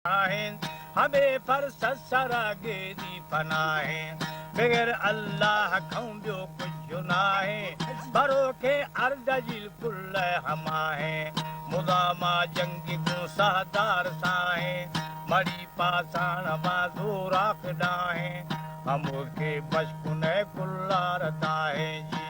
हमें पर ससरागे दी फनाहे बगैर अल्लाह खाऊं बियो कुछ जुनाहे बरो के अर्दजिल कुल हमाहे मुदामा जंगी गुसादार साहे मड़ी पासाण माजूर आखदाहे हम के बचकुने कुल्लार दाहे जी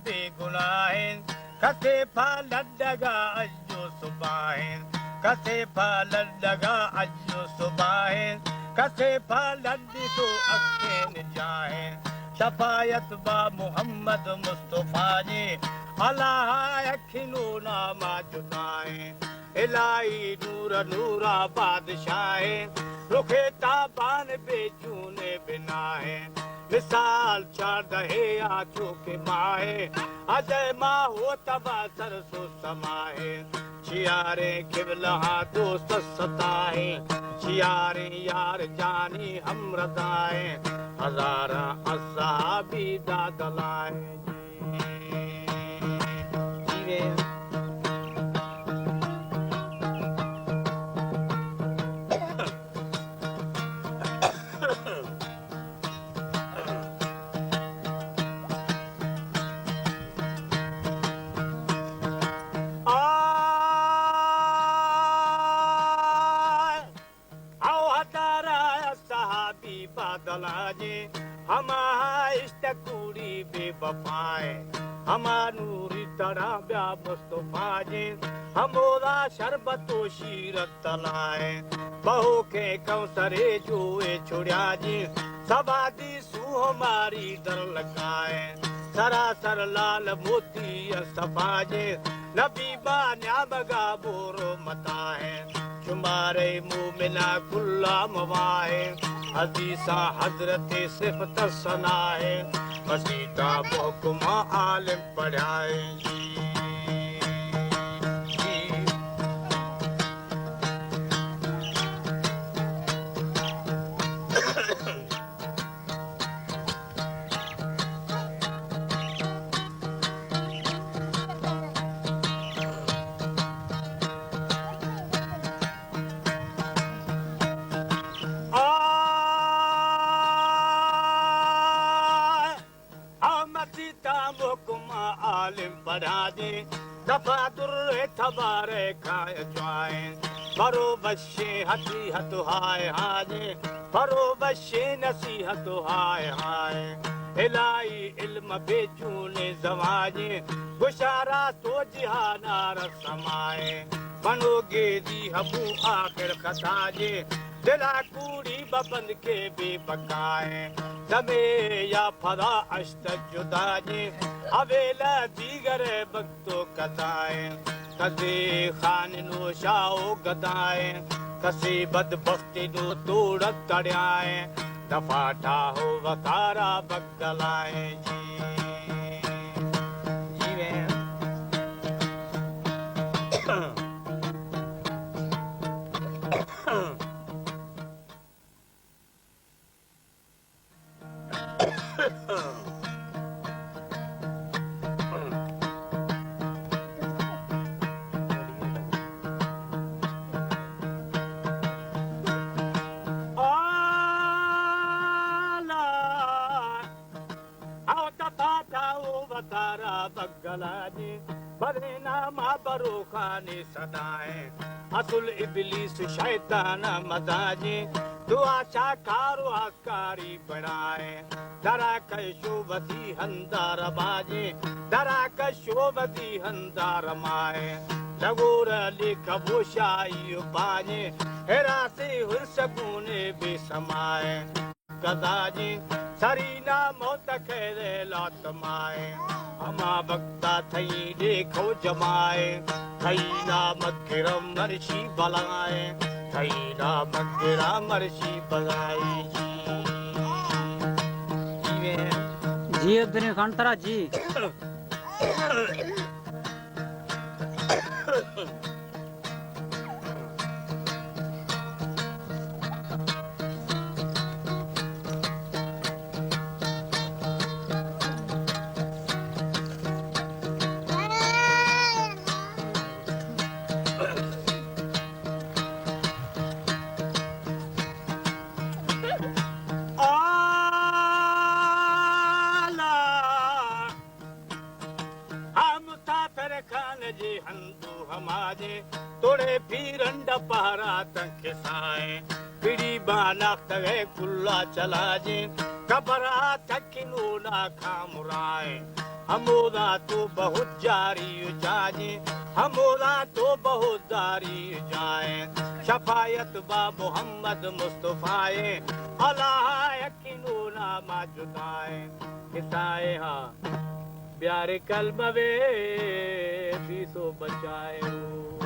बेगुनाहिन कसे फालदगा अजो सुबाहिन कसे फालदगा अजो सुबाहिन कसे फालदी तो अक्केन जाहिन शफायत बा मुहम्मद मुस्तफा जी अल्लाह अखिनो नामा जुदाहिन इलाही नूर नूरा बादशाह रुखे ताबान बेचूने बिनाहे मिसाल चार दहे आँखों के माहे अजय माँ हो तबा सरसो समाहे चियारे किबलहा दोस्त सताए चियारे यार जानी हम रजाए हजारा असहाबी दादलाए जी हमारा इश्तकुड़ी बेवफाए हमारा नूरी तरह ब्या मुस्तफा जी हमारा शरबतो शीरत तलाए बहू के कौसरे जुए छुड़िया जी सवादी सू हमारी दर लगाए सरासर लाल मोती सफा जी नबी बान्या बगा बोरो मता है तुम्हारे मुँह मिला कुल्ला मवाए हदीसा हजरत सिफत सनाए मसीदा बहुकुमा आलिम पढ़ाए बराजे दफादुर थबारे खाए जाए फरो बशे हती हतो हाय हाजे फरो बशे नसीहत हाय हाय इलाही इल्म बेचूने जवाजे गुशारा तो जिहाना रसमाए बनोगे दी हबू आखिर खताजे दिला कूड़ी बबंद के बेबकाए दमे या फदा अश्त जुदाजे अवेला दीगर बक्तो कताए कसे खान नो शाओ गदाए कसे बदबख्ती नो तोड़ तड़ाए दफा ठाहो वकारा बगलाए बगलाने बरेना मा बरो खाने सदाए असुल इबलीस शैतान मजाजे दुआ चाकारो आकारी बनाए दरा कशोबती हंदार बाजे दरा कशोबती हंदार माए लगोर लिख बोशाई बाजे हेरा से हुरसगुने बेसमाए गदाजे सरीना मौत खेले लातमाए अमा बक्ता थई देखो जमाए थई ना मगरा मर्शी बलाए थई ना मगरा मर्शी बलाए जी अब्दुल खान तरा जी समाजे तोड़े फिरंड पहरा तंग साए बिड़ी बाना तवे कुल्ला चला जे कबरा तकिनो ना खामुराए हमोदा तो बहुत जारी जाजे हमोदा तो बहुत जारी जाए शफायत बा मोहम्मद मुस्तफाए अल्लाह यकीनो ना माजुदाए हिताए हाँ प्यारे कलम वे भी सो बचाए हो।